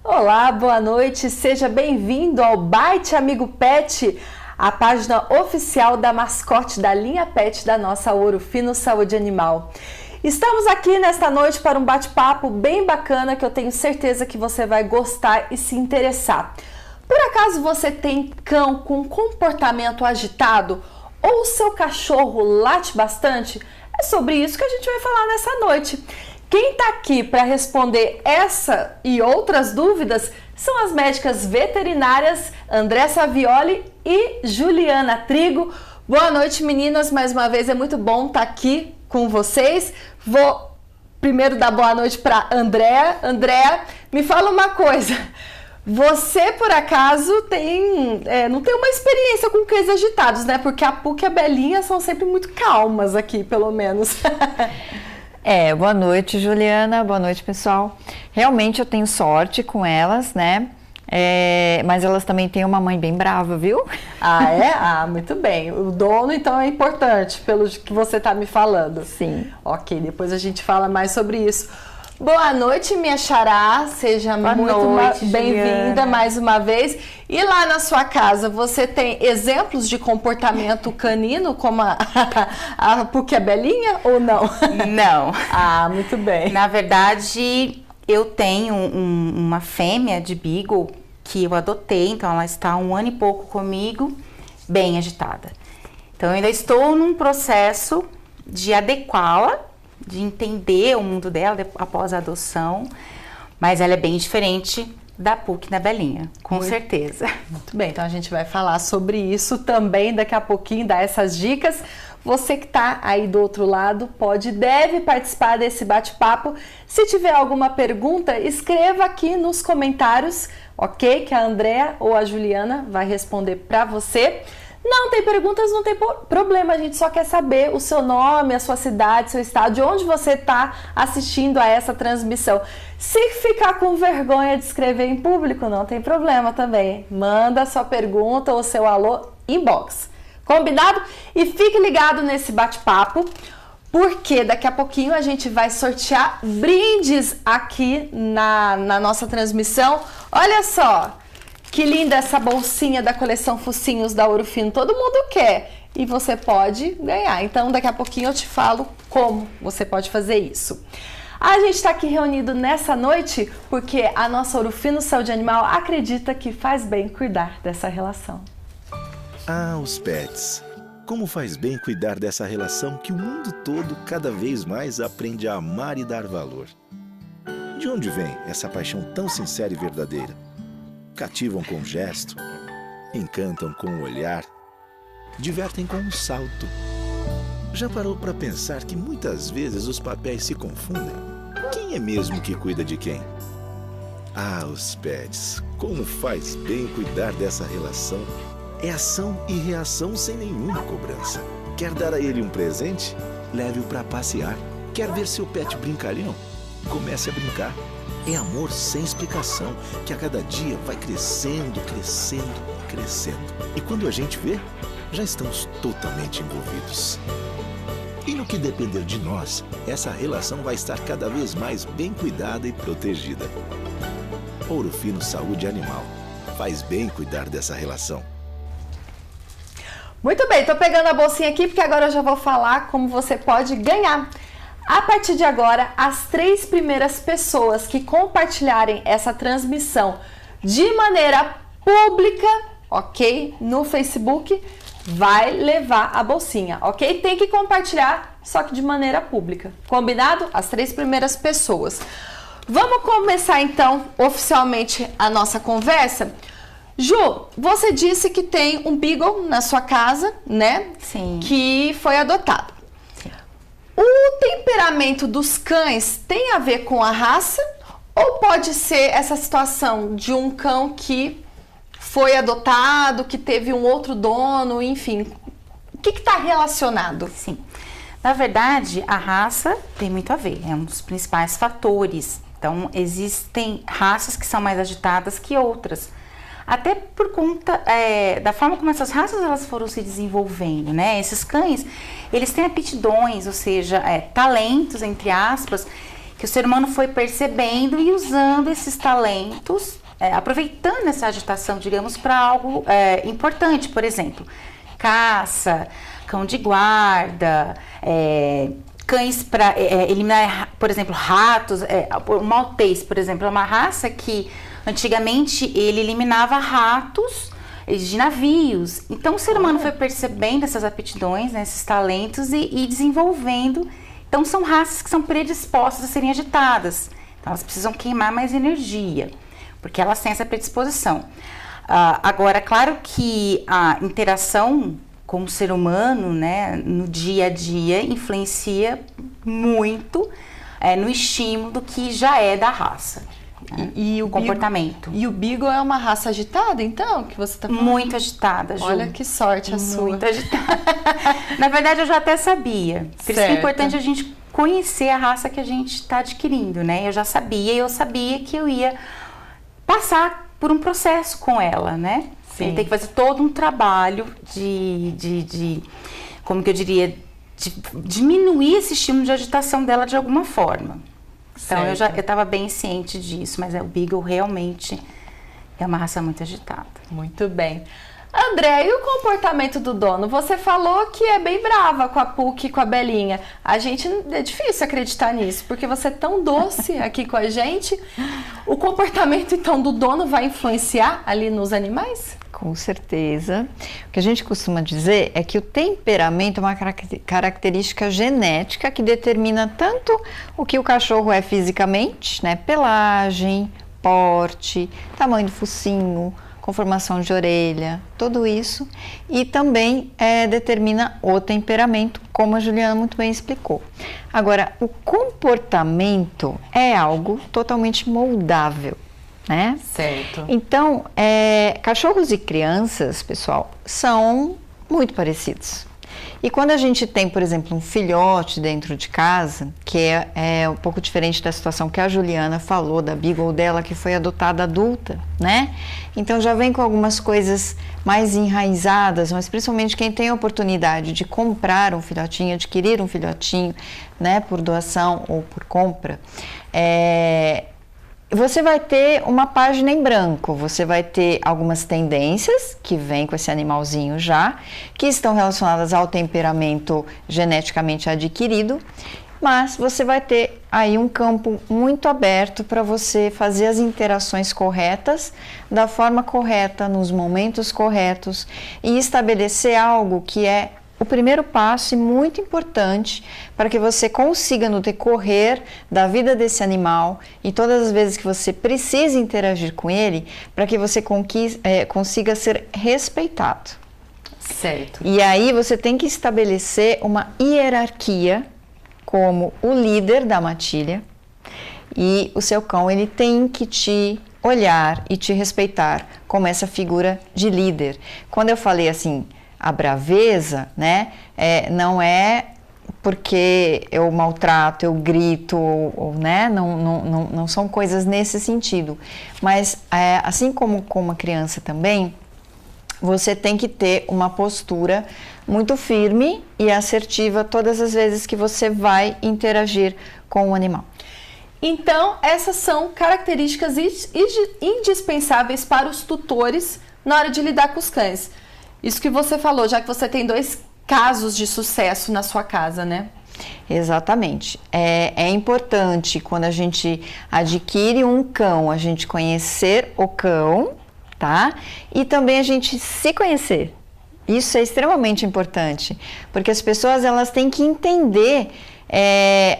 Olá, boa noite, seja bem-vindo ao Bite Amigo Pet, a página oficial da mascote da linha Pet da nossa Ouro Fino Saúde Animal. Estamos aqui nesta noite para um bate-papo bem bacana que eu tenho certeza que você vai gostar e se interessar. Por acaso você tem cão com comportamento agitado ou o seu cachorro late bastante? É sobre isso que a gente vai falar nessa noite. Quem está aqui para responder essa e outras dúvidas são as médicas veterinárias André Savioli e Juliana Trigo. Boa noite, meninas, mais uma vez é muito bom estar aqui com vocês. Vou primeiro dar boa noite para Andréa. Andréa, me fala uma coisa. Você, por acaso, não tem uma experiência com cães agitados, né? Porque a Puc e a Belinha são sempre muito calmas aqui, pelo menos. Boa noite, Juliana. Boa noite, pessoal. Realmente eu tenho sorte com elas, né? Mas elas também têm uma mãe bem brava, viu? Ah, é? Ah, muito bem. O dono, então, é importante, pelo que você está me falando. Sim. Ok, depois a gente fala mais sobre isso. Boa noite, minha xará. Seja muito bem-vinda mais uma vez. E lá na sua casa, você tem exemplos de comportamento canino, como a Puc e a Belinha, ou não? Não. Ah, muito bem. Na verdade, eu tenho uma fêmea de Beagle que eu adotei, então ela está há 1 ano e pouco comigo, bem agitada. Então eu ainda estou num processo de adequá-la, de entender o mundo dela após a adoção, mas ela é bem diferente da Puc e da Belinha, com certeza. Muito bem, então a gente vai falar sobre isso também daqui a pouquinho, dar essas dicas. Você que está aí do outro lado deve participar desse bate-papo. Se tiver alguma pergunta, escreva aqui nos comentários, ok? Que a Andréa ou a Juliana vai responder para você. Não tem perguntas, não tem problema, a gente só quer saber o seu nome, a sua cidade, seu estado, de onde você está assistindo a essa transmissão. Se ficar com vergonha de escrever em público, não tem problema também. Manda a sua pergunta ou seu alô inbox. Combinado? E fique ligado nesse bate-papo, porque daqui a pouquinho a gente vai sortear brindes aqui na nossa transmissão. Olha só! Que linda essa bolsinha da coleção Focinhos da Ouro Fino, todo mundo quer e você pode ganhar. Então daqui a pouquinho eu te falo como você pode fazer isso. A gente está aqui reunido nessa noite porque a nossa Ouro Fino Saúde Animal acredita que faz bem cuidar dessa relação. Ah, os pets! Como faz bem cuidar dessa relação que o mundo todo cada vez mais aprende a amar e dar valor. De onde vem essa paixão tão sincera e verdadeira? Cativam com o gesto, encantam com o olhar, divertem com um salto. Já parou para pensar que muitas vezes os papéis se confundem? Quem é mesmo que cuida de quem? Ah, os pets, como faz bem cuidar dessa relação. É ação e reação sem nenhuma cobrança. Quer dar a ele um presente? Leve-o para passear. Quer ver seu pet brincalhão? Comece a brincar. É amor sem explicação, que a cada dia vai crescendo, crescendo, crescendo. E quando a gente vê, já estamos totalmente envolvidos. E no que depender de nós, essa relação vai estar cada vez mais bem cuidada e protegida. Ouro Fino Saúde Animal. Faz bem cuidar dessa relação. Muito bem, tô pegando a bolsinha aqui porque agora eu já vou falar como você pode ganhar. A partir de agora, as 3 primeiras pessoas que compartilharem essa transmissão de maneira pública, ok? No Facebook, vai levar a bolsinha, ok? Tem que compartilhar, só que de maneira pública. Combinado? As 3 primeiras pessoas. Vamos começar então oficialmente a nossa conversa. Ju, você disse que tem um Beagle na sua casa, né? Sim. Que foi adotado. O temperamento dos cães tem a ver com a raça ou pode ser essa situação de um cão que foi adotado, que teve um outro dono, enfim, o que está relacionado? Sim, na verdade a raça tem muito a ver, é um dos principais fatores. Então existem raças que são mais agitadas que outras. Até por conta da forma como essas raças elas foram se desenvolvendo, né? Esses cães, eles têm aptidões, ou seja, talentos, entre aspas, que que o ser humano foi percebendo e usando esses talentos, aproveitando essa agitação, digamos, para algo importante, por exemplo, caça, cão de guarda, cães para eliminar, por exemplo, ratos. O maltês, por exemplo, é uma raça que antigamente ele eliminava ratos de navios. Então o ser humano foi percebendo essas aptidões, né, esses talentos e desenvolvendo. Então são raças que são predispostas a serem agitadas. Então elas precisam queimar mais energia, porque elas têm essa predisposição. Agora, claro que a interação com o ser humano, né, no dia a dia, influencia muito no estímulo do que já é da raça. E o comportamento. E o Beagle é uma raça agitada, então, que você está falando? Muito agitada, Ju. Olha que sorte a sua. Muito agitada. Na verdade, eu já até sabia. Por isso que é importante a gente conhecer a raça que a gente está adquirindo, né? Eu sabia que eu ia passar por um processo com ela, né? Sim. Tem que fazer todo um trabalho de como que eu diria, de diminuir esse estímulo de agitação dela de alguma forma. Então eu estava bem ciente disso, mas o Beagle realmente é uma raça muito agitada. Muito bem. André, e o comportamento do dono? Você falou que é bem brava com a Puki e com a Belinha. É difícil acreditar nisso, porque você é tão doce aqui com a gente. O comportamento, então, do dono vai influenciar ali nos animais? Com certeza. O que a gente costuma dizer é que o temperamento é uma característica genética que determina tanto o que o cachorro é fisicamente, né? Pelagem, porte, tamanho do focinho, conformação de orelha, tudo isso, e também determina o temperamento, como a Juliana muito bem explicou. Agora, o comportamento é algo totalmente moldável, né? Certo. Então, cachorros e crianças, pessoal, são muito parecidos. E quando a gente tem, por exemplo, um filhote dentro de casa, que é um pouco diferente da situação que a Juliana falou, da Beagle dela, que foi adotada adulta, né? Então já vem com algumas coisas mais enraizadas, mas principalmente quem tem a oportunidade de comprar um filhotinho, adquirir um filhotinho, né, por doação ou por compra, você vai ter uma página em branco, você vai ter algumas tendências que vêm com esse animalzinho já, que estão relacionadas ao temperamento geneticamente adquirido, mas você vai ter aí um campo muito aberto para você fazer as interações corretas, da forma correta, nos momentos corretos e estabelecer algo que é o primeiro passo e muito importante para que você consiga, no decorrer da vida desse animal e todas as vezes que você precisa interagir com ele, para que você consiga ser respeitado. Certo. E aí você tem que estabelecer uma hierarquia como o líder da matilha, e o seu cão ele tem que te olhar e te respeitar como essa figura de líder. Quando eu falei assim, a braveza, né, não é porque eu maltrato, eu grito, né, não são coisas nesse sentido. Mas assim como com uma criança também, você tem que ter uma postura muito firme e assertiva todas as vezes que você vai interagir com o animal. Então, essas são características indispensáveis para os tutores na hora de lidar com os cães. Isso que você falou, já que você tem 2 casos de sucesso na sua casa, né? Exatamente. É importante, quando a gente adquire um cão, a gente conhecer o cão, tá? E também a gente se conhecer. Isso é extremamente importante, porque as pessoas elas têm que entender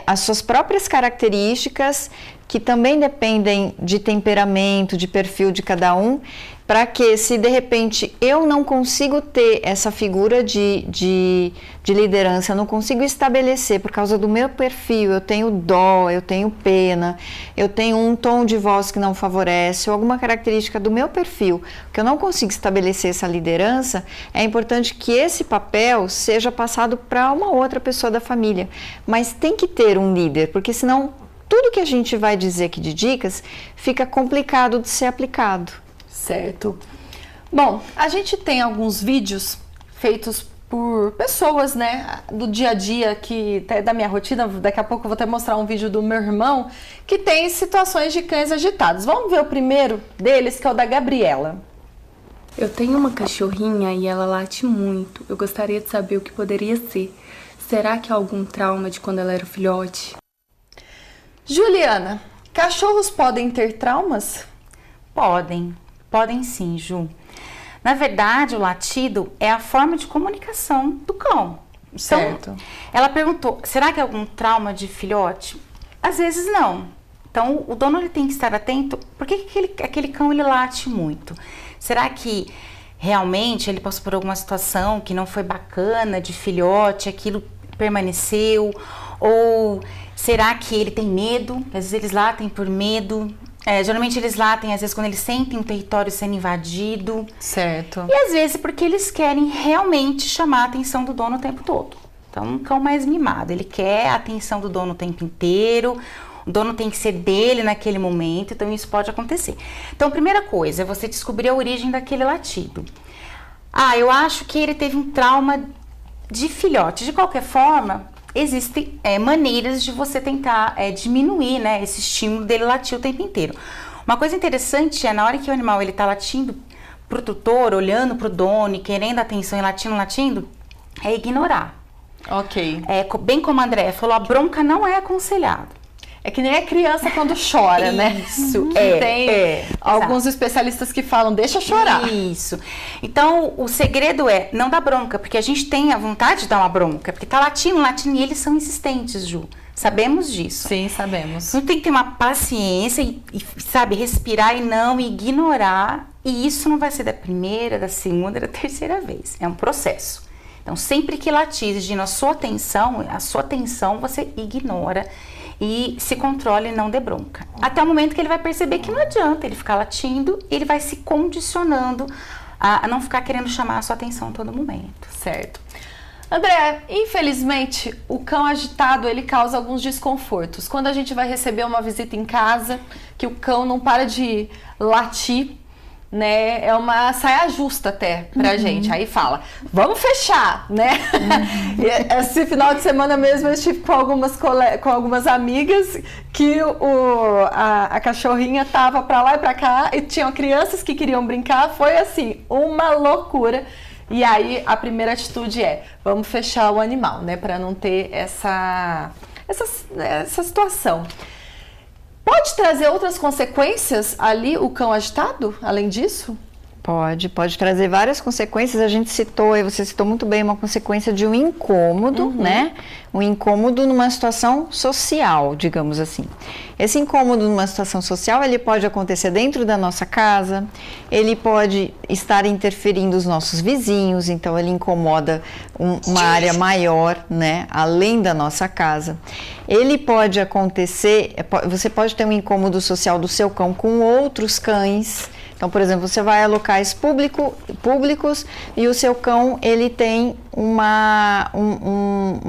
as suas próprias características, que também dependem de temperamento, de perfil de cada um, para que, se de repente eu não consigo ter essa figura de liderança, não consigo estabelecer por causa do meu perfil, eu tenho dó, eu tenho pena, eu tenho um tom de voz que não favorece, ou alguma característica do meu perfil, que eu não consigo estabelecer essa liderança, é importante que esse papel seja passado para uma outra pessoa da família. Mas tem que ter um líder, porque senão tudo que a gente vai dizer aqui de dicas fica complicado de ser aplicado. Certo. Bom, a gente tem alguns vídeos feitos por pessoas, né, do dia a dia, que até da minha rotina. Daqui a pouco eu vou até mostrar um vídeo do meu irmão que tem situações de cães agitados. Vamos ver o primeiro deles, que é o da Gabriela. Eu tenho uma cachorrinha e ela late muito. Eu gostaria de saber o que poderia ser. Será que há algum trauma de quando ela era filhote? Juliana, cachorros podem ter traumas? Podem sim, Ju. Na verdade, o latido é a forma de comunicação do cão. Então, Certo. ela perguntou, será que é algum trauma de filhote? Às vezes não. Então, o dono ele tem que estar atento. Por que aquele cão ele late muito? Será que realmente ele passou por alguma situação que não foi bacana de filhote, aquilo permaneceu? Ou será que ele tem medo? Às vezes eles latem por medo. Geralmente eles latem, às vezes, quando eles sentem um território sendo invadido. Certo. E às vezes porque eles querem realmente chamar a atenção do dono o tempo todo. Então, um cão mais mimado, ele quer a atenção do dono o tempo inteiro, o dono tem que ser dele naquele momento, então isso pode acontecer. Então, a primeira coisa é você descobrir a origem daquele latido. Eu acho que ele teve um trauma de filhote. De qualquer forma, existem maneiras de você tentar diminuir, né, esse estímulo dele latir o tempo inteiro. Uma coisa interessante é na hora que o animal está latindo para o tutor, olhando para o dono e querendo atenção e latindo, é ignorar. Ok. Bem como a Andréa falou, a bronca não é aconselhada. É que nem a criança quando chora, né? Isso, Tem alguns especialistas que falam, deixa chorar. Isso. Então, o segredo é não dar bronca, porque a gente tem a vontade de dar uma bronca, porque tá latindo, e eles são insistentes, Ju. Sabemos disso. Sim, sabemos. Então, tem que ter uma paciência e, sabe, respirar e não ignorar. E isso não vai ser da primeira, da segunda, da terceira vez. É um processo. Então, sempre que latir exigindo a sua atenção você ignora e se controle e não dê bronca. Até o momento que ele vai perceber que não adianta ele ficar latindo, ele vai se condicionando a não ficar querendo chamar a sua atenção a todo momento. Certo. André, infelizmente, o cão agitado, ele causa alguns desconfortos. Quando a gente vai receber uma visita em casa, que o cão não para de latir, né, é uma saia justa até pra gente. Aí fala, vamos fechar, né? E esse final de semana mesmo eu estive com algumas amigas que a cachorrinha tava pra lá e pra cá e tinham crianças que queriam brincar. Foi assim, uma loucura. E aí a primeira atitude é, vamos fechar o animal, né, pra não ter essa situação. Pode trazer outras consequências ali o cão agitado, além disso? Pode trazer várias consequências. A gente citou, e você citou muito bem, uma consequência de um incômodo, né? Um incômodo numa situação social, digamos assim. Esse incômodo numa situação social, ele pode acontecer dentro da nossa casa, ele pode estar interferindo os nossos vizinhos, então ele incomoda uma área maior, né? Além da nossa casa. Ele pode acontecer, você pode ter um incômodo social do seu cão com outros cães. Então, por exemplo, você vai a locais públicos e o seu cão, ele tem uma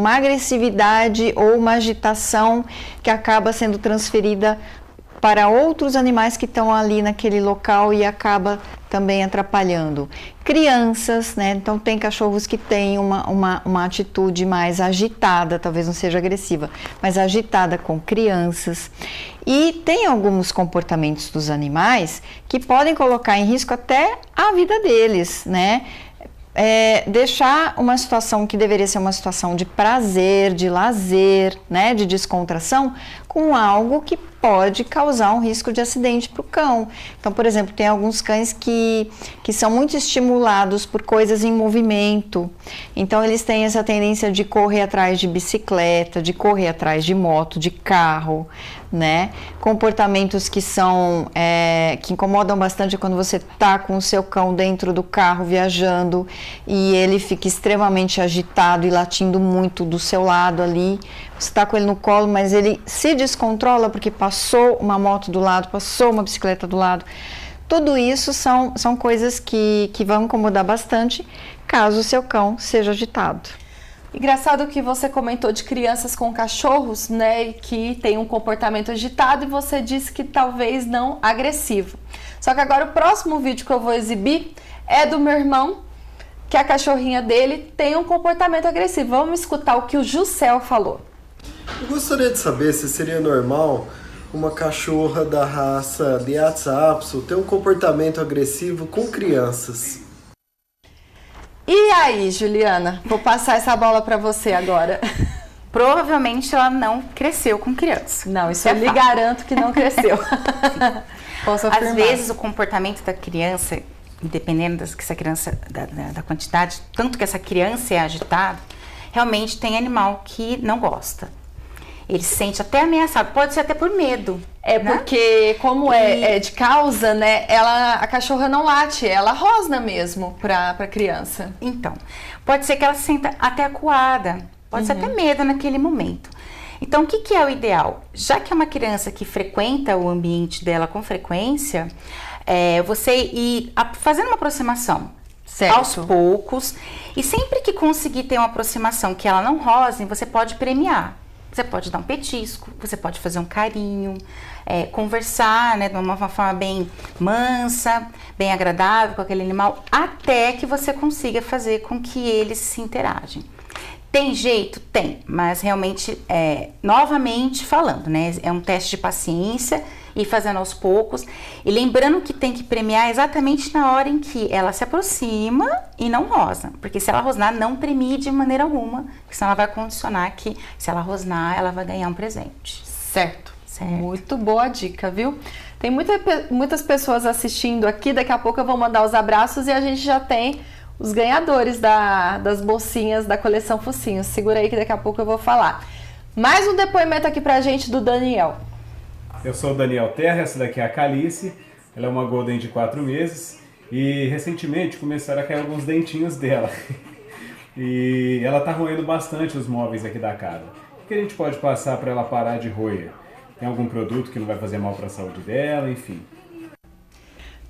agressividade ou uma agitação que acaba sendo transferida para outros animais que estão ali naquele local e acaba também atrapalhando. Crianças, né? Então tem cachorros que têm uma atitude mais agitada, talvez não seja agressiva, mas agitada com crianças. E tem alguns comportamentos dos animais que podem colocar em risco até a vida deles, né? Deixar uma situação que deveria ser uma situação de prazer, de lazer, né, de descontração, com algo que pode causar um risco de acidente para o cão. Então, por exemplo, tem alguns cães que são muito estimulados por coisas em movimento. Então, eles têm essa tendência de correr atrás de bicicleta, de correr atrás de moto, de carro, né? Comportamentos que são que incomodam bastante quando você tá com o seu cão dentro do carro viajando e ele fica extremamente agitado e latindo muito do seu lado ali. Você tá com ele no colo, mas ele se descontrola porque passou uma moto do lado, passou uma bicicleta do lado. Tudo isso são coisas que vão incomodar bastante caso o seu cão seja agitado. Engraçado que você comentou de crianças com cachorros, né, que tem um comportamento agitado e você disse que talvez não agressivo. Só que agora o próximo vídeo que eu vou exibir é do meu irmão, que a cachorrinha dele tem um comportamento agressivo. Vamos escutar o que o Juscel falou. Eu gostaria de saber se seria normal uma cachorra da raça Lhasa Apso ter um comportamento agressivo com crianças. E aí, Juliana? Vou passar essa bola para você agora. Provavelmente ela não cresceu com criança. Não, isso eu lhe garanto que não cresceu. Posso afirmar. Às vezes o comportamento da criança, dependendo da quantidade, tanto que essa criança é agitada, realmente tem animal que não gosta. Ele se sente até ameaçado, pode ser até por medo. É, né? Porque como é de causa, né, a cachorra não late, ela rosna mesmo pra criança. Então, pode ser que ela se sinta até acuada, pode ser até medo naquele momento. Então, o que é o ideal? Já que é uma criança que frequenta o ambiente dela com frequência, você ir fazendo uma aproximação. Certo. Aos poucos, e sempre que conseguir ter uma aproximação que ela não rosne, você pode premiar. Você pode dar um petisco, você pode fazer um carinho, conversar, né, de uma forma bem mansa, bem agradável com aquele animal, até que você consiga fazer com que eles se interagem. Tem jeito? Tem, mas realmente, novamente falando, né, é um teste de paciência e fazendo aos poucos. E lembrando que tem que premiar exatamente na hora em que ela se aproxima e não rosna. Porque se ela rosnar, não premie de maneira alguma, porque senão ela vai condicionar que se ela rosnar, ela vai ganhar um presente. Certo. Muito boa dica, viu? Tem muitas pessoas assistindo aqui, daqui a pouco eu vou mandar os abraços e a gente já tem os ganhadores das bolsinhas da coleção Focinhos. Segura aí que daqui a pouco eu vou falar. Mais um depoimento aqui pra gente do Daniel. Eu sou o Daniel Terra, essa daqui é a Calice, ela é uma Golden de 4 meses e recentemente começaram a cair alguns dentinhos dela e ela tá roendo bastante os móveis aqui da casa. O que a gente pode passar para ela parar de roer? Tem algum produto que não vai fazer mal para a saúde dela, enfim.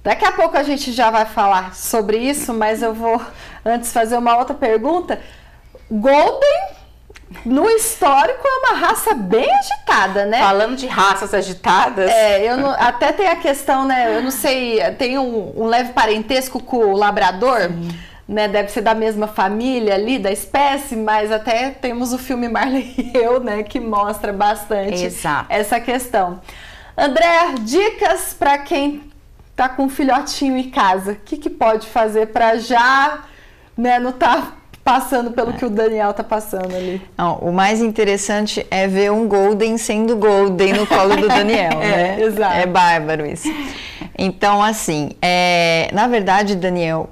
Daqui a pouco a gente já vai falar sobre isso, mas eu vou antes fazer uma outra pergunta. Golden, no histórico, é uma raça bem agitada, né? Falando de raças agitadas... até tem a questão, né? Eu não sei, tem um leve parentesco com o labrador, né? Deve ser da mesma família ali, da espécie, mas até temos o filme Marley e Eu, né? Que mostra bastante essa questão. André, dicas para quem tá com um filhotinho em casa. O que pode fazer para já, né, não tá passando pelo que o Daniel tá passando ali? Não, o mais interessante é ver um Golden sendo Golden no colo do Daniel, né? Exato. É bárbaro isso. Então, assim, na verdade, Daniel,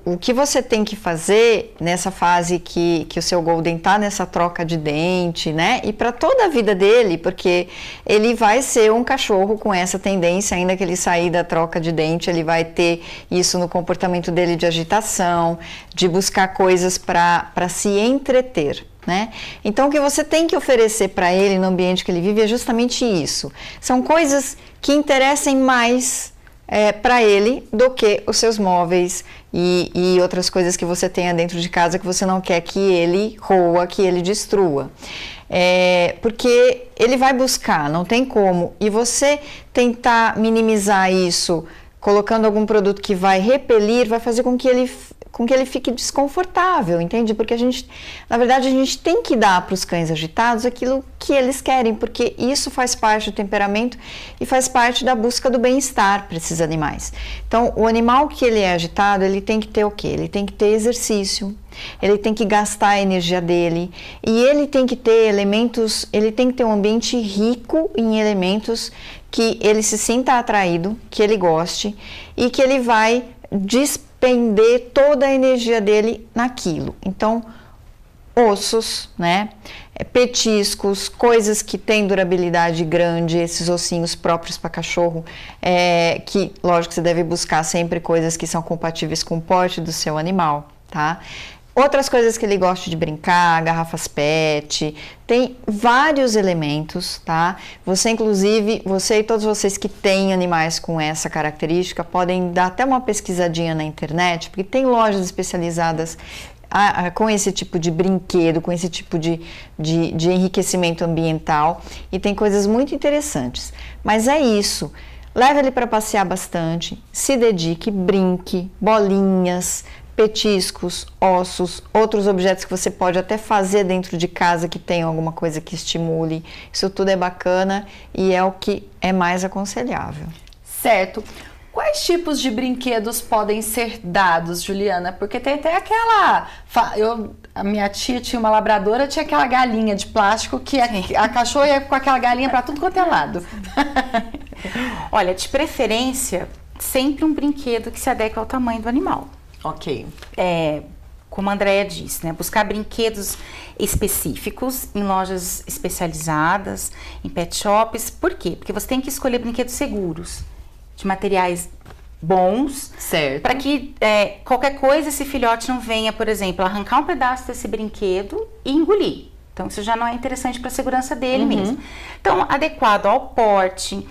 o que você tem que fazer nessa fase que o seu Golden tá nessa troca de dente, né? E para toda a vida dele, porque ele vai ser um cachorro com essa tendência, ainda que ele sair da troca de dente, ele vai ter isso no comportamento dele de agitação, de buscar coisas para se entreter. Né? Então, o que você tem que oferecer para ele no ambiente que ele vive é justamente isso. São coisas que interessem mais para ele do que os seus móveis e outras coisas que você tenha dentro de casa que você não quer que ele roa, que ele destrua. Porque ele vai buscar, não tem como. E você tentar minimizar isso colocando algum produto que vai repelir, vai fazer com que ele fique desconfortável, entende? Porque na verdade, a gente tem que dar para os cães agitados aquilo que eles querem, porque isso faz parte do temperamento e faz parte da busca do bem-estar para esses animais. Então, o animal que ele é agitado, ele tem que ter o quê? Ele tem que ter exercício, ele tem que gastar a energia dele e ele tem que ter elementos, ele tem que ter um ambiente rico em elementos que ele se sinta atraído, que ele goste e que ele vai despender toda a energia dele naquilo. Então, ossos, né? Petiscos, coisas que têm durabilidade grande, esses ossinhos próprios para cachorro, que, lógico, você deve buscar sempre coisas que são compatíveis com o porte do seu animal, tá? Outras coisas que ele gosta de brincar, garrafas PET, tem vários elementos, tá? Você, inclusive, você e todos vocês que têm animais com essa característica, podem dar até uma pesquisadinha na internet, porque tem lojas especializadas com esse tipo de brinquedo, com esse tipo de enriquecimento ambiental, e tem coisas muito interessantes. Mas é isso. Leve ele para passear bastante, se dedique, brinque, bolinhas, petiscos, ossos, outros objetos que você pode até fazer dentro de casa que tenham alguma coisa que estimule. Isso tudo é bacana e é o que é mais aconselhável. Certo. Quais tipos de brinquedos podem ser dados, Juliana? Porque tem até aquela... A minha tia tinha uma labradora, tinha aquela galinha de plástico que a cachorra ia com aquela galinha para tudo quanto é lado. Olha, de preferência, sempre um brinquedo que se adeque ao tamanho do animal. Ok. Como a Andrea disse, né? Buscar brinquedos específicos em lojas especializadas, em pet shops. Por quê? Porque você tem que escolher brinquedos seguros, de materiais bons, certo, para que qualquer coisa esse filhote não venha, por exemplo, arrancar um pedaço desse brinquedo e engolir. Então isso já não é interessante para a segurança dele mesmo. Então, adequado ao porte,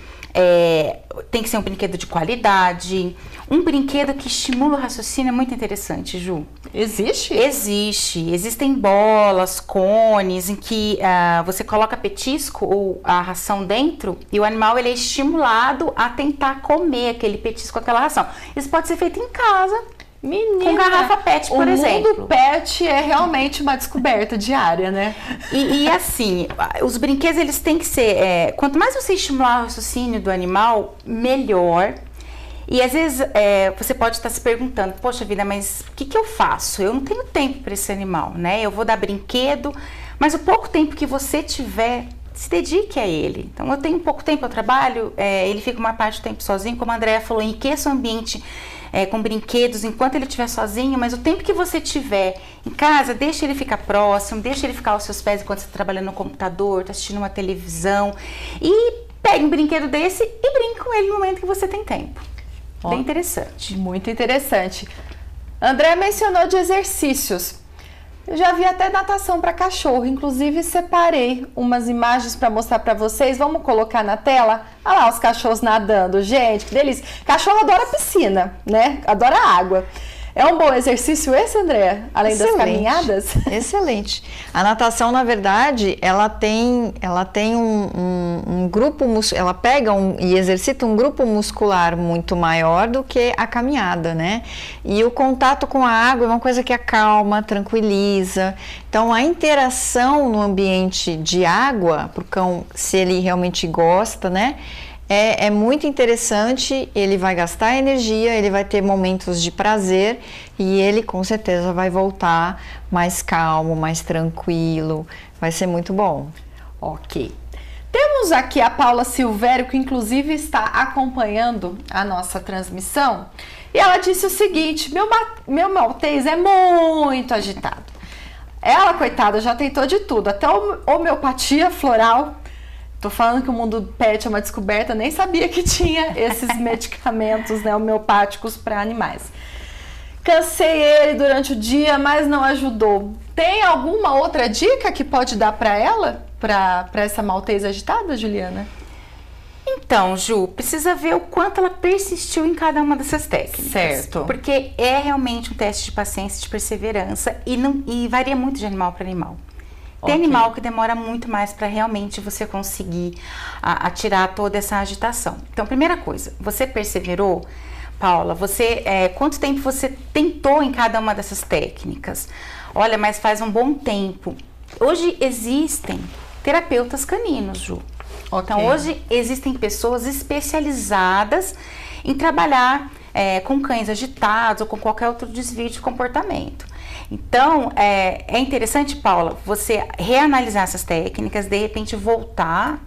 tem que ser um brinquedo de qualidade, um brinquedo que estimula o raciocínio é muito interessante, Ju. Existe? Existe. Existem bolas, cones, em que você coloca petisco ou a ração dentro e o animal ele é estimulado a tentar comer aquele petisco, aquela ração. Isso pode ser feito em casa. Menina, com garrafa PET, por exemplo. O mundo PET é realmente uma descoberta diária, né? E assim, os brinquedos eles têm que ser... quanto mais você estimular o raciocínio do animal, melhor. E às vezes você pode estar se perguntando, poxa vida, mas o que eu faço? Eu não tenho tempo para esse animal, né? Eu vou dar brinquedo, mas o pouco tempo que você tiver, se dedique a ele. Então, eu tenho pouco tempo, eu trabalho, ele fica uma parte do tempo sozinho, como a Andrea falou, enriqueça o ambiente com brinquedos enquanto ele estiver sozinho, mas o tempo que você tiver em casa, deixa ele ficar próximo, deixa ele ficar aos seus pés enquanto você está trabalhando no computador, está assistindo uma televisão, e pegue um brinquedo desse e brinque com ele no momento que você tem tempo. Bem interessante. Muito interessante. André mencionou de exercícios. Eu já vi até natação para cachorro, inclusive separei umas imagens para mostrar para vocês. Vamos colocar na tela? Olha lá os cachorros nadando, gente, que delícia. Cachorro adora piscina, né? Adora água. É um bom exercício esse, André? Além das caminhadas? Excelente. A natação, na verdade, ela tem um grupo muscular, ela pega e exercita um grupo muscular muito maior do que a caminhada, né? E o contato com a água é uma coisa que acalma, tranquiliza. Então, a interação no ambiente de água, para o cão, se ele realmente gosta, né? É muito interessante, ele vai gastar energia, ele vai ter momentos de prazer e ele com certeza vai voltar mais calmo, mais tranquilo, vai ser muito bom. Ok. Temos aqui a Paula Silvério, que inclusive está acompanhando a nossa transmissão, e ela disse o seguinte: meu maltês é muito agitado. Ela, coitada, já tentou de tudo, até homeopatia floral. Tô falando que o mundo pet é uma descoberta, nem sabia que tinha esses medicamentos, né, homeopáticos para animais. Cansei ele durante o dia, mas não ajudou. Tem alguma outra dica que pode dar para ela, para essa maltês agitada, Juliana? Então, Ju, precisa ver o quanto ela persistiu em cada uma dessas técnicas. Certo. Porque é realmente um teste de paciência, de perseverança e varia muito de animal para animal. Tem animal que demora muito mais para realmente você conseguir tirar toda essa agitação. Então, primeira coisa, você perseverou, Paula? Quanto tempo você tentou em cada uma dessas técnicas? Olha, mas faz um bom tempo. Hoje existem terapeutas caninos, Ju. Então, hoje existem pessoas especializadas em trabalhar com cães agitados ou com qualquer outro desvio de comportamento. Então, é interessante, Paula, você reanalisar essas técnicas, de repente voltar,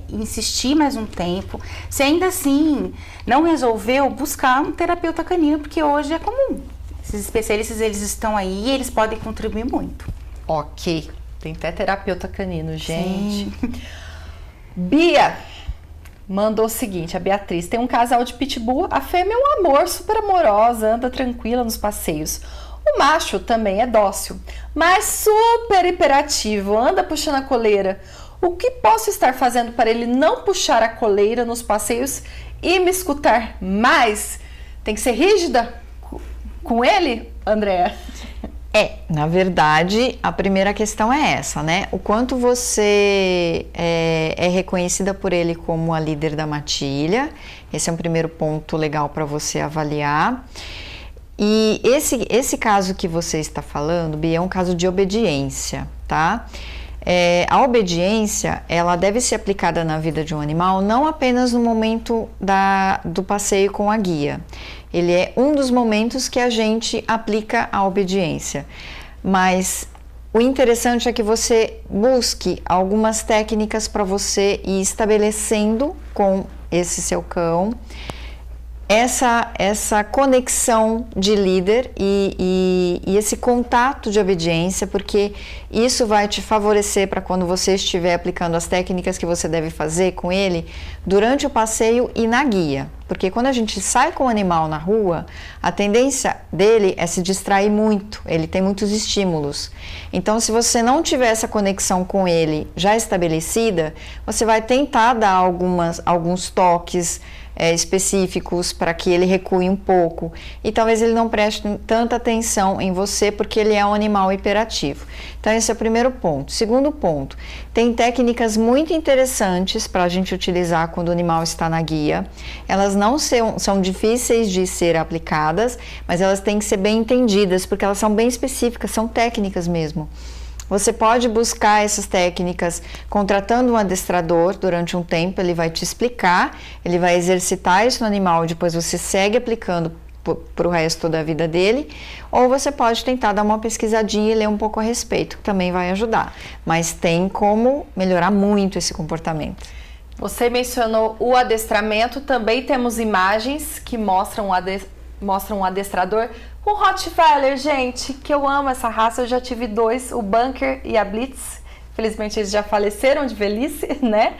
insistir mais um tempo. Se ainda assim não resolveu, buscar um terapeuta canino, porque hoje é comum. Esses especialistas, eles estão aí e eles podem contribuir muito. Ok, tem até terapeuta canino, gente. Sim. Bia mandou o seguinte, a Beatriz: tem um casal de pitbull, a fêmea é um amor, super amorosa, anda tranquila nos passeios. O macho também é dócil, mas super hiperativo, anda puxando a coleira. O que posso estar fazendo para ele não puxar a coleira nos passeios e me escutar mais? Tem que ser rígida com ele, Andréa? Na verdade, a primeira questão é essa, né? O quanto você é reconhecida por ele como a líder da matilha. Esse é um primeiro ponto legal para você avaliar. E esse caso que você está falando, Bia, é um caso de obediência, tá? A obediência, ela deve ser aplicada na vida de um animal não apenas no momento do passeio com a guia. Ele é um dos momentos que a gente aplica a obediência. Mas o interessante é que você busque algumas técnicas para você ir estabelecendo com esse seu cão essa conexão de líder e esse contato de obediência, porque isso vai te favorecer para quando você estiver aplicando as técnicas que você deve fazer com ele durante o passeio e na guia. Porque quando a gente sai com o animal na rua, a tendência dele é se distrair muito, ele tem muitos estímulos. Então, se você não tiver essa conexão com ele já estabelecida, você vai tentar dar alguns toques específicos para que ele recue um pouco e talvez ele não preste tanta atenção em você porque ele é um animal hiperativo. Então esse é o primeiro ponto. Segundo ponto, tem técnicas muito interessantes para a gente utilizar quando o animal está na guia. Elas não são difíceis de ser aplicadas, mas elas têm que ser bem entendidas porque elas são bem específicas, são técnicas mesmo. Você pode buscar essas técnicas contratando um adestrador durante um tempo, ele vai te explicar, ele vai exercitar isso no animal, depois você segue aplicando para o resto da vida dele, ou você pode tentar dar uma pesquisadinha e ler um pouco a respeito, que também vai ajudar, mas tem como melhorar muito esse comportamento. Você mencionou o adestramento, também temos imagens que mostram um adestrador com Rottweiler, gente, que eu amo essa raça, eu já tive 2, o Bunker e a Blitz, infelizmente eles já faleceram de velhice, né?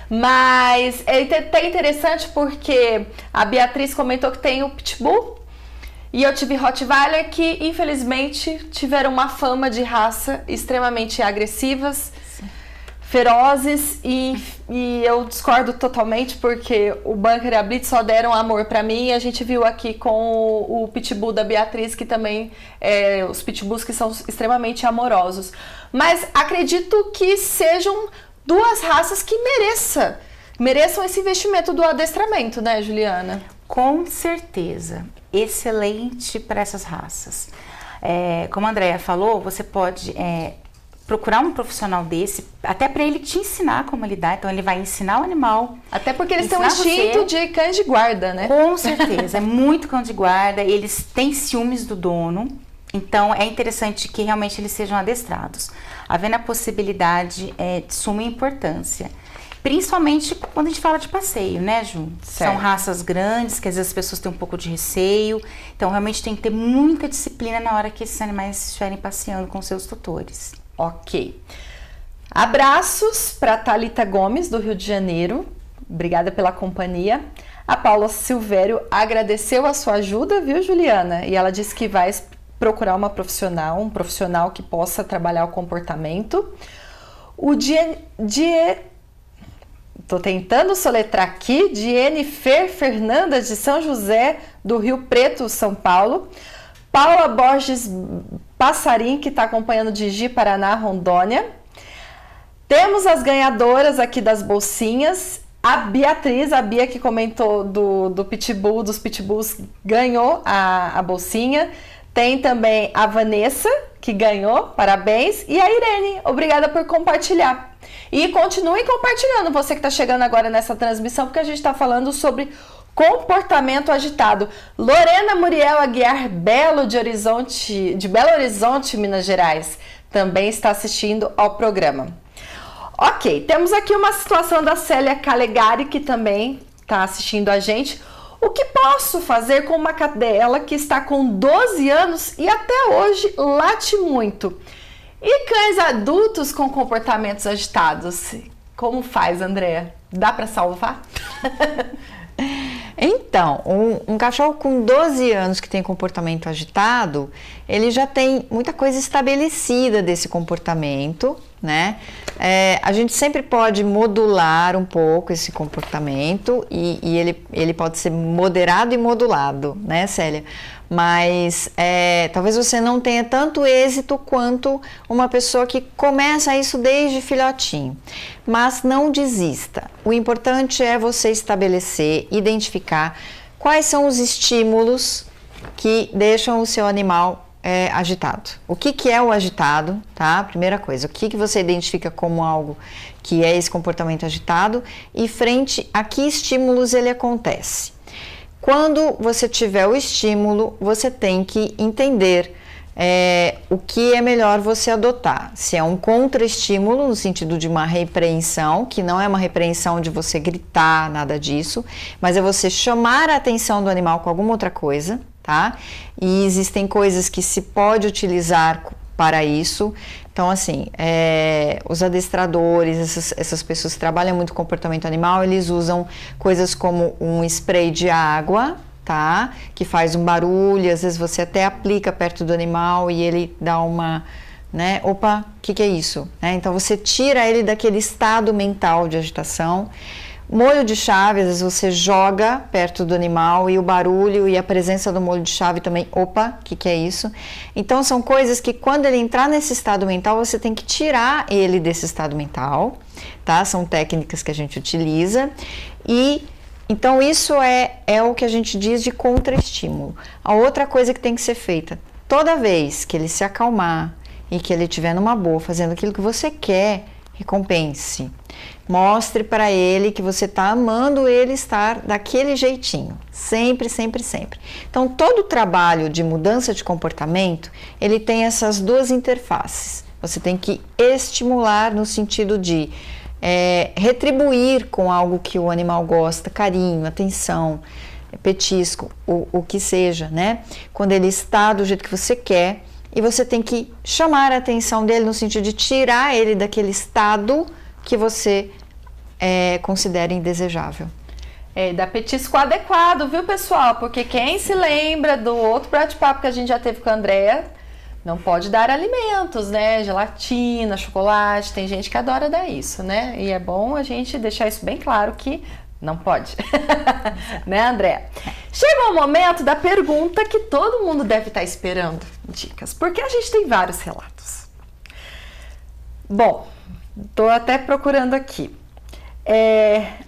Mas é até interessante porque a Beatriz comentou que tem o Pitbull e eu tive Rottweiler que infelizmente tiveram uma fama de raça extremamente agressivas, ferozes e eu discordo totalmente porque o Bunker e a Blitz só deram amor pra mim e a gente viu aqui com o Pitbull da Beatriz que também os Pitbulls que são extremamente amorosos, mas acredito que sejam 2 raças que mereçam esse investimento do adestramento, né, Juliana? Com certeza, excelente para essas raças. Como a Andrea falou, você pode procurar um profissional desse, até para ele te ensinar como lidar. Então ele vai ensinar o animal. Até porque eles têm um instinto de cães de guarda, né? Com certeza, é muito cão de guarda, eles têm ciúmes do dono. Então é interessante que realmente eles sejam adestrados. Havendo a possibilidade de suma importância. Principalmente quando a gente fala de passeio, né, Ju? Certo. São raças grandes, que às vezes as pessoas têm um pouco de receio. Então realmente tem que ter muita disciplina na hora que esses animais estiverem passeando com seus tutores. Ok. Abraços para Thalita Gomes, do Rio de Janeiro. Obrigada pela companhia. A Paula Silvério agradeceu a sua ajuda, viu, Juliana? E ela disse que vai procurar um profissional que possa trabalhar o comportamento. Tô tentando soletrar aqui, Jennifer Fernandes de São José, do Rio Preto, São Paulo. Paula Borges Passarim, que está acompanhando de Ji, Paraná, Rondônia. Temos as ganhadoras aqui das bolsinhas. A Beatriz, a Bia que comentou do Pitbull, dos Pitbulls, ganhou a bolsinha. Tem também a Vanessa, que ganhou, parabéns. E a Irene, obrigada por compartilhar. E continue compartilhando, você que está chegando agora nessa transmissão, porque a gente está falando sobre comportamento agitado. Lorena Muriel Aguiar Belo de Belo Horizonte, Minas Gerais, também está assistindo ao programa. Ok, temos aqui uma situação da Célia Calegari, que também está assistindo a gente. O que posso fazer com uma cadela que está com 12 anos e até hoje late muito? E cães adultos com comportamentos agitados? Como faz, Andréa? Dá para salvar? Então, um cachorro com 12 anos que tem comportamento agitado, ele já tem muita coisa estabelecida desse comportamento, né? A gente sempre pode modular um pouco esse comportamento e ele pode ser moderado e modulado, né, Célia? Mas talvez você não tenha tanto êxito quanto uma pessoa que começa isso desde filhotinho. Mas não desista. O importante é você estabelecer, identificar quais são os estímulos que deixam o seu animal agitado. O que é o agitado, tá? Primeira coisa, o que você identifica como algo que é esse comportamento agitado e frente a que estímulos ele acontece. Quando você tiver o estímulo, você tem que entender o que é melhor você adotar. Se é um contra-estímulo, no sentido de uma repreensão, que não é uma repreensão de você gritar, nada disso, mas é você chamar a atenção do animal com alguma outra coisa, tá? E existem coisas que se pode utilizar para isso. Então, assim, os adestradores, essas pessoas que trabalham muito com comportamento animal, eles usam coisas como um spray de água, tá? Que faz um barulho, às vezes você até aplica perto do animal e ele dá uma, né? Opa, o que é isso? Então, você tira ele daquele estado mental de agitação. Molho de chave, às vezes você joga perto do animal e o barulho e a presença do molho de chave também, opa, o que é isso? Então são coisas que quando ele entrar nesse estado mental, você tem que tirar ele desse estado mental, tá? São técnicas que a gente utiliza e então isso é o que a gente diz de contra-estímulo. A outra coisa que tem que ser feita, toda vez que ele se acalmar e que ele estiver numa boa, fazendo aquilo que você quer, recompense. Mostre para ele que você está amando ele estar daquele jeitinho, sempre, sempre, sempre. Então, todo o trabalho de mudança de comportamento, ele tem essas duas interfaces. Você tem que estimular no sentido de retribuir com algo que o animal gosta, carinho, atenção, petisco, o que seja, né? Quando ele está do jeito que você quer, e você tem que chamar a atenção dele no sentido de tirar ele daquele estado que você considera indesejável. Dá petisco adequado, viu, pessoal? Porque quem se lembra do outro bate-papo que a gente já teve com a Andrea, não pode dar alimentos, né? Gelatina, chocolate, tem gente que adora dar isso, né? E é bom a gente deixar isso bem claro que não pode. Né, Andrea? Chega o momento da pergunta que todo mundo deve estar esperando, dicas, porque a gente tem vários relatos. Bom, tô até procurando aqui.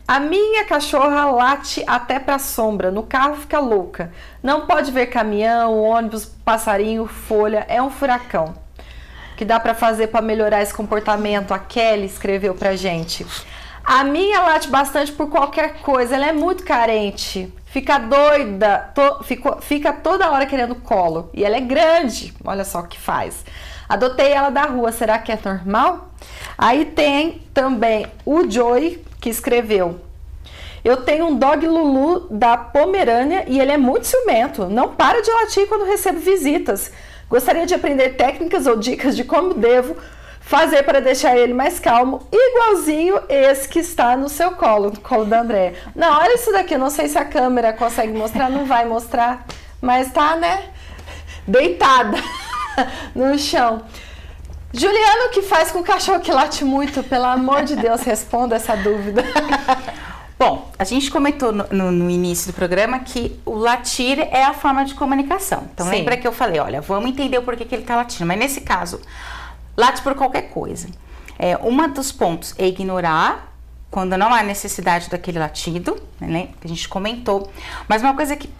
A minha cachorra late até pra sombra, no carro fica louca. Não pode ver caminhão, ônibus, passarinho, folha, é um furacão. O que dá pra fazer pra melhorar esse comportamento? A Kelly escreveu pra gente. A minha late bastante por qualquer coisa, ela é muito carente, fica doida, fica toda hora querendo colo. E ela é grande, olha só o que faz. Adotei ela da rua, será que é normal? Aí tem também o Joey, que escreveu. Eu tenho um dog Lulu da Pomerânia e ele é muito ciumento, não para de latir quando recebo visitas. Gostaria de aprender técnicas ou dicas de como devo fazer para deixar ele mais calmo, igualzinho esse que está no seu colo, no colo da Andrea. Não, olha isso daqui, não sei se a câmera consegue mostrar, não vai mostrar, mas tá, né, deitada no chão. Juliano, o que faz com o cachorro que late muito? Pelo amor de Deus, responda essa dúvida. Bom, a gente comentou no início do programa que o latir é a forma de comunicação. Então, Sim. Lembra que eu falei, olha, vamos entender o porquê que ele está latindo. Mas nesse caso, late por qualquer coisa. Um dos pontos é ignorar quando não há necessidade daquele latido, né, que a gente comentou. Mas uma coisa que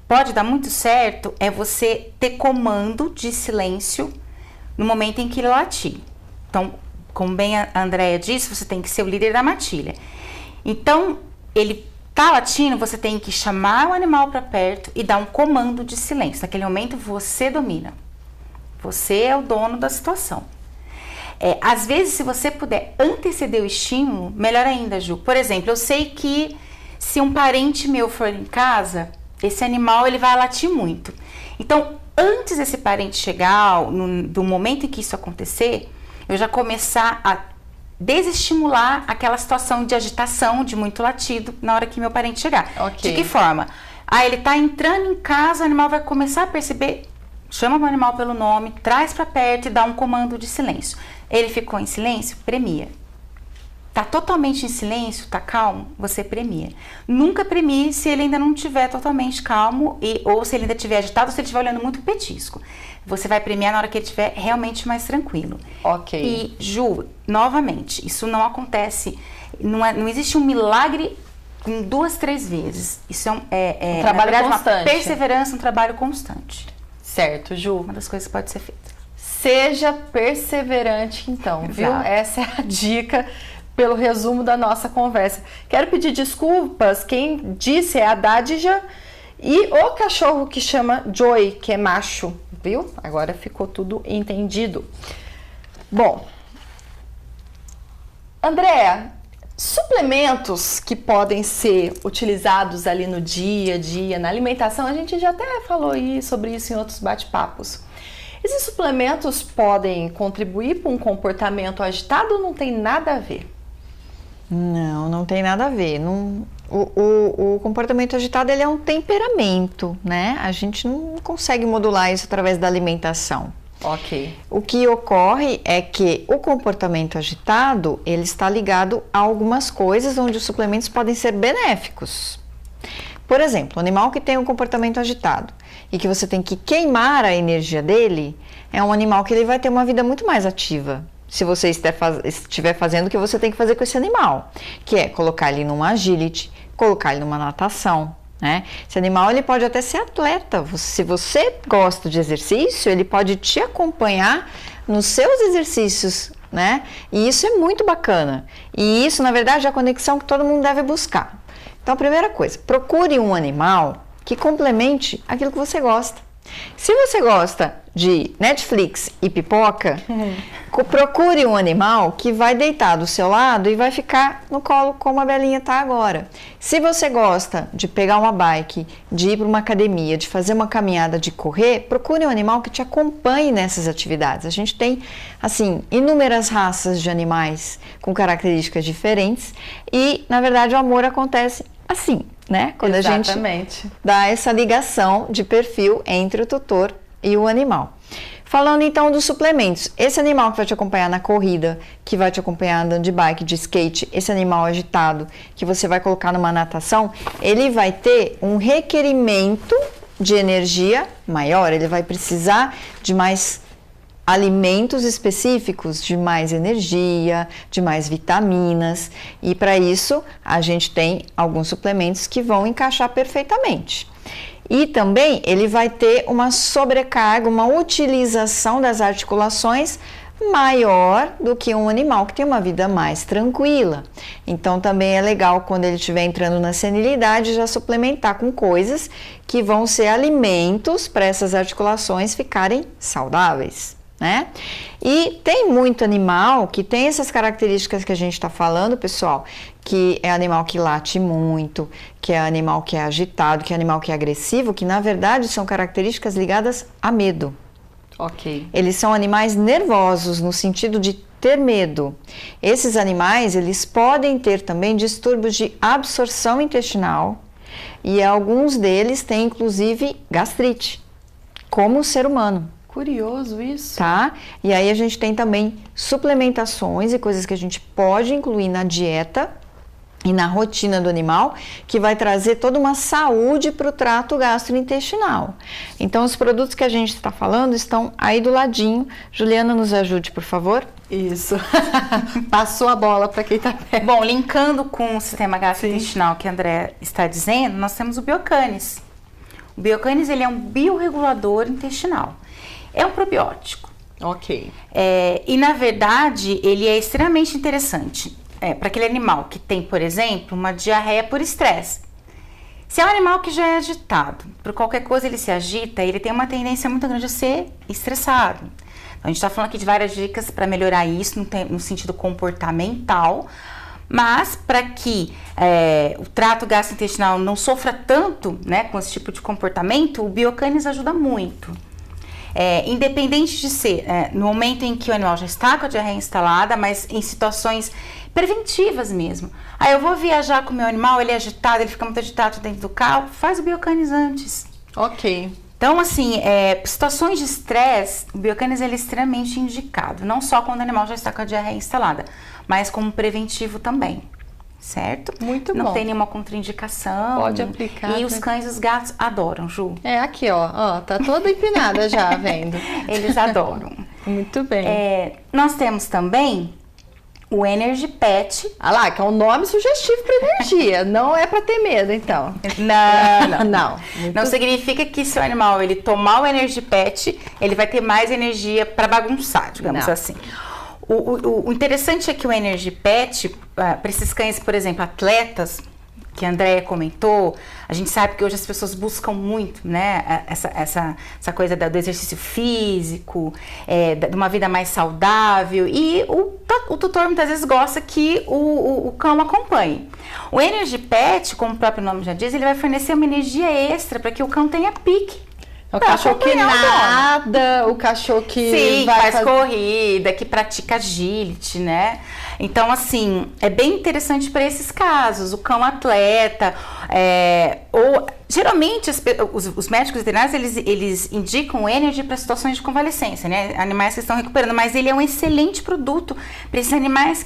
pode dar muito certo é você ter comando de silêncio no momento em que ele latir. Então, como bem a Andrea disse, você tem que ser o líder da matilha. Então, ele tá latindo, você tem que chamar o animal para perto e dar um comando de silêncio. Naquele momento, você domina. Você é o dono da situação. Às vezes, se você puder anteceder o estímulo, melhor ainda, Ju. Por exemplo, eu sei que se um parente meu for em casa, esse animal ele vai latir muito. Então, antes desse parente chegar, do momento em que isso acontecer, eu já começar a desestimular aquela situação de agitação, de muito latido, na hora que meu parente chegar. Okay. De que forma? Ele tá entrando em casa, o animal vai começar a perceber, chama o animal pelo nome, traz para perto e dá um comando de silêncio. Ele ficou em silêncio? Premia. Tá totalmente em silêncio, tá calmo? Você premia. Nunca premie se ele ainda não estiver totalmente calmo, ou se ele ainda estiver agitado, ou se ele estiver olhando muito petisco. Você vai premiar na hora que ele estiver realmente mais tranquilo. Ok. E, Ju, novamente, isso não acontece, não existe um milagre em 2, 3 vezes. Isso é um trabalho constante. Uma perseverança, um trabalho constante. Certo, Ju. Uma das coisas que pode ser feita. Seja perseverante, então, Exato. viu? Essa é a dica pelo resumo da nossa conversa. Quero pedir desculpas, quem disse é a Dádija e o cachorro que chama Joy, que é macho, viu? Agora ficou tudo entendido. Bom, Andréa, suplementos que podem ser utilizados ali no dia a dia, na alimentação, a gente já até falou sobre isso em outros bate-papos. Esses suplementos podem contribuir para um comportamento agitado ou não tem nada a ver? Não, não tem nada a ver. O comportamento agitado ele é um temperamento, né? A gente não consegue modular isso através da alimentação. Ok. O que ocorre é que o comportamento agitado, ele está ligado a algumas coisas onde os suplementos podem ser benéficos. Por exemplo, o animal que tem um comportamento agitado e que você tem que queimar a energia dele, é um animal que ele vai ter uma vida muito mais ativa. Se você estiver fazendo o que você tem que fazer com esse animal, que é colocar ele numa agility, colocar ele numa natação, né? Esse animal ele pode até ser atleta. Se você gosta de exercício, ele pode te acompanhar nos seus exercícios, né? E isso é muito bacana. E isso, na verdade, é a conexão que todo mundo deve buscar. Então, a primeira coisa, procure um animal que complemente aquilo que você gosta. Se você gosta de Netflix e pipoca, procure um animal que vai deitar do seu lado e vai ficar no colo como a Belinha está agora. Se você gosta de pegar uma bike, de ir para uma academia, de fazer uma caminhada, de correr, procure um animal que te acompanhe nessas atividades. A gente tem, assim, inúmeras raças de animais com características diferentes e, na verdade, o amor acontece assim, né? Quando Exatamente. A gente dá essa ligação de perfil entre o tutor e o animal. Falando então dos suplementos, esse animal que vai te acompanhar na corrida, que vai te acompanhar andando de bike, de skate, esse animal agitado que você vai colocar numa natação, ele vai ter um requerimento de energia maior, ele vai precisar de mais alimentos específicos, de mais energia, de mais vitaminas, e para isso a gente tem alguns suplementos que vão encaixar perfeitamente. E também ele vai ter uma sobrecarga, uma utilização das articulações maior do que um animal que tem uma vida mais tranquila. Então também é legal quando ele estiver entrando na senilidade já suplementar com coisas que vão ser alimentos para essas articulações ficarem saudáveis, né? E tem muito animal que tem essas características que a gente está falando, pessoal, que é animal que late muito, que é animal que é agitado, que é animal que é agressivo, que na verdade são características ligadas a medo. Ok. Eles são animais nervosos no sentido de ter medo. Esses animais, eles podem ter também distúrbios de absorção intestinal e alguns deles têm inclusive gastrite, como o ser humano. Curioso isso. Tá? E aí a gente tem também suplementações e coisas que a gente pode incluir na dieta e na rotina do animal, que vai trazer toda uma saúde para o trato gastrointestinal. Então, os produtos que a gente está falando estão aí do ladinho. Juliana, nos ajude, por favor. Isso. Passou a bola para quem está perto. Bom, linkando com o sistema gastrointestinal que a André está dizendo, nós temos o Biocanis. O Biocanis, ele é um biorregulador intestinal. É um probiótico. Ok. E, na verdade, ele é extremamente interessante. Para aquele animal que tem, por exemplo, uma diarreia por estresse. Se é um animal que já é agitado, por qualquer coisa ele se agita, ele tem uma tendência muito grande a ser estressado. Então, a gente está falando aqui de várias dicas para melhorar isso no sentido comportamental, mas para que o trato gastrointestinal não sofra tanto, né, com esse tipo de comportamento, o Biocanis ajuda muito. Independente de ser no momento em que o animal já está com a diarreia instalada, mas em situações preventivas mesmo. Aí eu vou viajar com o meu animal, ele é agitado, ele fica muito agitado dentro do carro, faz o Biocanis antes. Ok. Então, assim, situações de estresse, o Biocanis ele é extremamente indicado, não só quando o animal já está com a diarreia instalada, mas como preventivo também. Certo? Muito bom. Não tem nenhuma contraindicação. Pode aplicar. E os cães e os gatos adoram, Ju. Aqui, ó, tá toda empinada já, vendo. Eles adoram. Muito bem. Nós temos também o Energy Pet. Ah lá, que é um nome sugestivo para energia. Não é para ter medo, então. Não. Não significa que se o animal ele tomar o Energy Pet, ele vai ter mais energia para bagunçar, digamos assim. O interessante é que o Energy Pet, para esses cães, por exemplo, atletas, que a Andréia comentou, a gente sabe que hoje as pessoas buscam muito, né, essa coisa do exercício físico, de uma vida mais saudável, e o tutor muitas vezes gosta que o cão acompanhe. O Energy Pet, como o próprio nome já diz, ele vai fornecer uma energia extra para que o cão tenha pique. O cachorro que nada, o cachorro que faz corrida, que pratica agility, né? Então, assim, é bem interessante para esses casos. O cão atleta, geralmente os médicos veterinários, eles indicam o Energy para situações de convalescência, né? Animais que estão recuperando, mas ele é um excelente produto para esses animais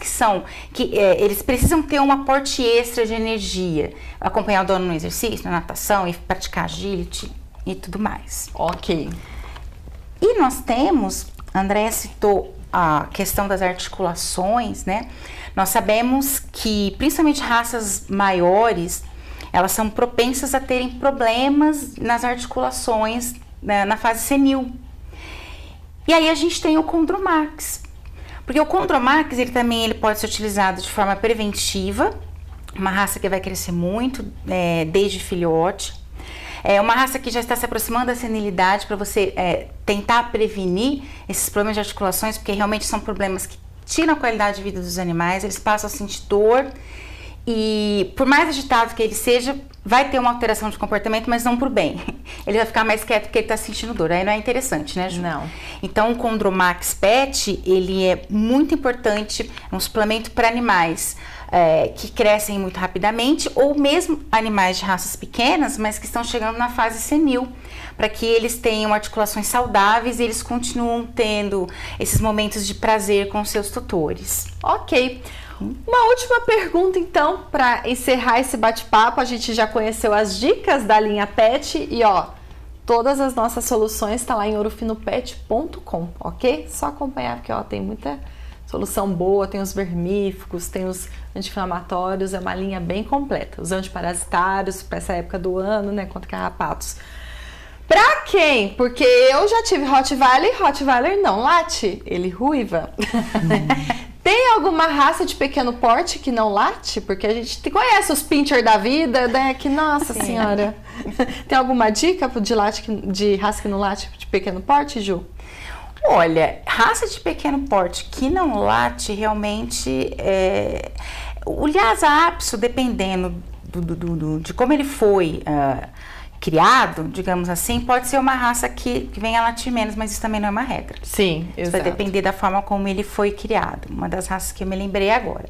eles precisam ter um aporte extra de energia, acompanhar o dono no exercício, na natação e praticar agility e tudo mais. Ok. E nós temos, a Andréia citou a questão das articulações, né? Nós sabemos que, principalmente raças maiores, elas são propensas a terem problemas nas articulações, né, na fase senil. E aí a gente tem o Chondromax. Porque o Chondromax, ele pode ser utilizado de forma preventiva, uma raça que vai crescer muito, desde filhote. É uma raça que já está se aproximando da senilidade para você tentar prevenir esses problemas de articulações, porque realmente são problemas que tiram a qualidade de vida dos animais, eles passam a sentir dor e por mais agitado que ele seja, vai ter uma alteração de comportamento, mas não por bem. Ele vai ficar mais quieto porque ele está sentindo dor, aí não é interessante, né, Ju? Não. Então o Chondromax Pet, ele é muito importante, é um suplemento para animais que crescem muito rapidamente, ou mesmo animais de raças pequenas, mas que estão chegando na fase senil, para que eles tenham articulações saudáveis e eles continuam tendo esses momentos de prazer com seus tutores. Ok. Uma última pergunta, então, para encerrar esse bate-papo. A gente já conheceu as dicas da linha Pet e, todas as nossas soluções estão lá em ourofinopet.com, ok? Só acompanhar, porque, tem muita solução boa, tem os vermífugos, tem os anti-inflamatórios, é uma linha bem completa. Os antiparasitários, para essa época do ano, né, contra carrapatos. Pra quem? Porque eu já tive Rottweiler não late, ele ruiva. Tem alguma raça de pequeno porte que não late? Porque a gente conhece os pincher da vida, né? Que, nossa senhora. Tem alguma dica de raça que não late de pequeno porte, Ju? Olha, raça de pequeno porte que não late realmente o Lhasa apso, dependendo de como ele foi criado, digamos assim, pode ser uma raça que venha a latir menos, mas isso também não é uma regra. Sim, isso exato. Vai depender da forma como ele foi criado. Uma das raças que eu me lembrei agora.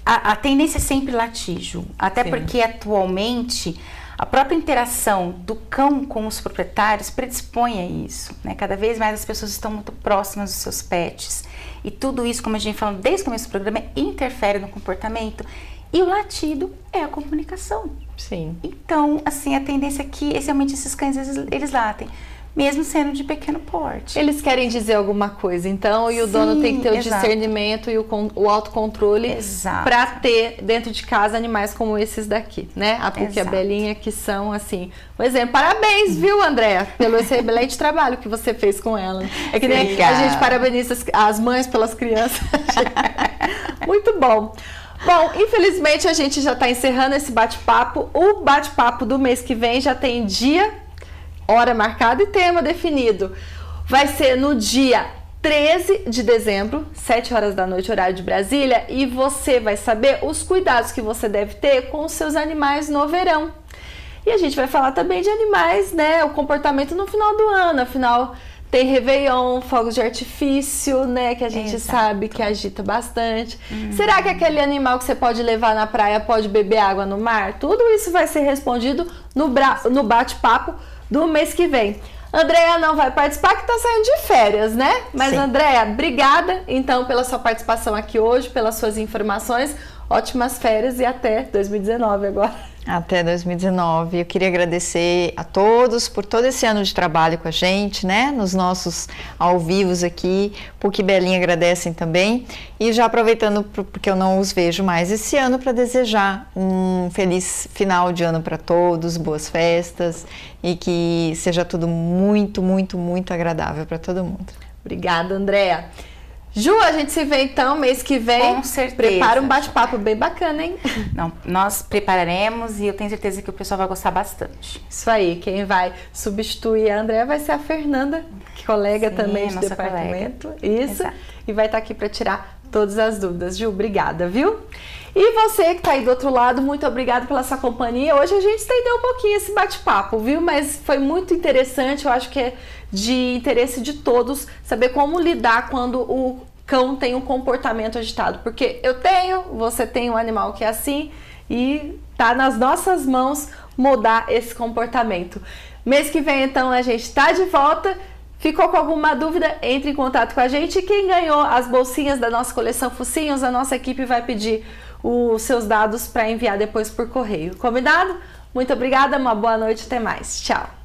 A tendência é sempre latir, Ju. Até porque atualmente a própria interação do cão com os proprietários predispõe a isso, né? Cada vez mais as pessoas estão muito próximas dos seus pets. E tudo isso, como a gente falou desde o começo do programa, interfere no comportamento. E o latido é a comunicação. Sim. Então, assim, a tendência é que, especialmente esses cães, eles latem, mesmo sendo de pequeno porte. Eles querem dizer alguma coisa, então, e o dono tem que ter o discernimento e o autocontrole para ter dentro de casa animais como esses daqui, né? A Puki e a Belinha, que são, assim, um exemplo. Parabéns, viu, Andréia, pelo excelente trabalho que você fez com ela. É que nem a gente parabeniza as mães pelas crianças. Muito bom. Bom, infelizmente a gente já está encerrando esse bate-papo. O bate-papo do mês que vem já tem dia, hora marcada e tema definido. Vai ser no dia 13 de dezembro, 7 horas da noite, horário de Brasília, e você vai saber os cuidados que você deve ter com os seus animais no verão. E a gente vai falar também de animais, né? O comportamento no final do ano, afinal tem Réveillon, fogos de artifício, né? Que a gente sabe que agita bastante. Será que aquele animal que você pode levar na praia pode beber água no mar? Tudo isso vai ser respondido no bate-papo do mês que vem. Andréia não vai participar, que está saindo de férias, né? Mas, Andréia, obrigada, então, pela sua participação aqui hoje, pelas suas informações. Ótimas férias e até 2019 agora. Até 2019. Eu queria agradecer a todos por todo esse ano de trabalho com a gente, né? Nos nossos ao vivos aqui. PUC e Belinha agradecem também. E já aproveitando, porque eu não os vejo mais esse ano, para desejar um feliz final de ano para todos, boas festas e que seja tudo muito, muito, muito agradável para todo mundo. Obrigada, Andréa. Ju, a gente se vê então mês que vem. Com certeza. Prepara um bate-papo bem bacana, hein? Não, nós prepararemos e eu tenho certeza que o pessoal vai gostar bastante. Isso aí, quem vai substituir a Andréa vai ser a Fernanda, que colega Sim, também de nossa departamento. colega. Isso. Exato. E vai estar aqui para tirar todas as dúvidas. Ju, obrigada, viu? E você que está aí do outro lado, muito obrigada pela sua companhia. Hoje a gente estendeu um pouquinho esse bate-papo, viu? Mas foi muito interessante, eu acho que é de interesse de todos saber como lidar quando o cão tem um comportamento agitado. Porque eu tenho, você tem um animal que é assim e tá nas nossas mãos mudar esse comportamento. Mês que vem, então, a gente está de volta. Ficou com alguma dúvida? Entre em contato com a gente. Quem ganhou as bolsinhas da nossa coleção Focinhos, a nossa equipe vai pedir os seus dados para enviar depois por correio. Combinado? Muito obrigada, uma boa noite, até mais. Tchau!